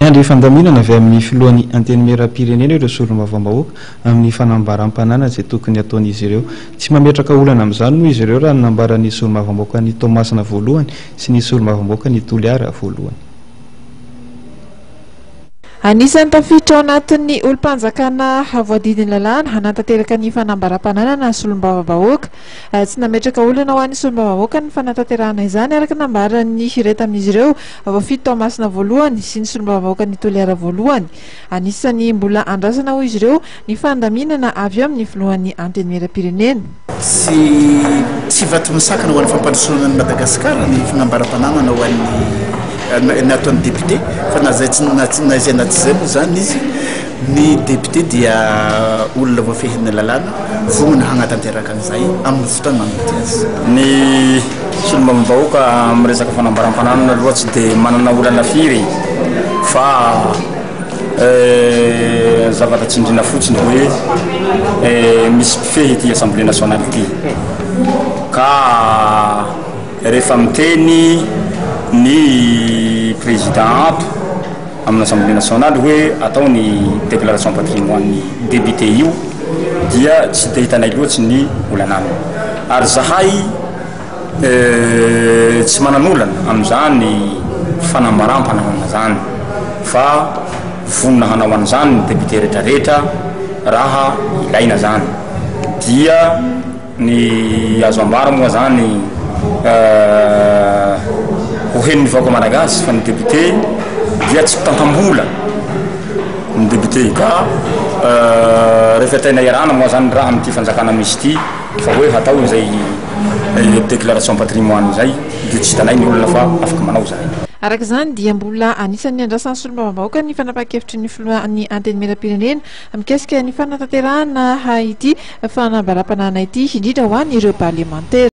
Andry fandaminana avy amin'ny filohan'ny antenimieram-pirenena ireo solombavambahoaka amin'ny fanambaram-panana izay tokony ataon'izy ireo. Tsy mametraka olana amin'izany moa izy ireo raha nambaran'ny solombavambahoaka ny Tomasina voalohany sy ny solombavambahoaka ny Toliara voalohany. Anisan'ny tafiditra ao anatin'ny olo-panjakana voadidiny lalàna hanatanteraka ny fanambaram-pananana solombavambahoaka. Tsy nametraka olana ho an'ny solombavambahoaka ny fanatanterahana izany araka nambaran'ny hireta amin'izy ireo voafito Tomasina voalohany sy ny solombavambahoaka ny Toliara voalohany. Anisany mbola andrasana ho izy ireo ny fandaminana avy amin'ny filohan'ny antenimieram-pirenena. Tsy vato misakana ho an'ny fampandrosoana ny Madagasikara ny fanambaram-pananana ho an'ny nataon'ny député fa nazay anaty zay moa zany izy ny député dia olona voafehiny lalàna vonona hagnatanteraka an'izay amin'ny fotoana magnety azy. Ny solombavambahoaka amin'ny resaka fanambaram-pananana aloha tsy dia manana olana firy fa zavatra tsindrina fotsiny hoe misy mpifehy ty Assemblée nationale ty ka rehefa miteny ny président ato amin'ny Assemblée nationale hoe atao ny déclaration patrimoine député io dia tsy dia hitanay loatsy ny olanany ary zahay tsy manan'olana amin'izany fanambaram-pananana zany fa vonona hanao an'izany ny député rehetrarehetra raha ilaina zany dia ny azo ambara moa zany ho hen'ny vahoaka malagasy fa ny député dia tsy tantambola ny député ka rehefa taina iarana moa zany raha amin'ity fanjakana misy ity fa hoe hatao izay déclaration patrimoine zay dia tsy hitanay ny olona fa afaka manao zay. Araka izany dia mbola anisan'ny andrasan'ny solombavambahoaka ny fanapakevitry ny filohan'ny antenimieram-pirenena mikasika ny fanatanterahana ity fanambaram-pananana ity indrindra ho an'ireo parlementaire.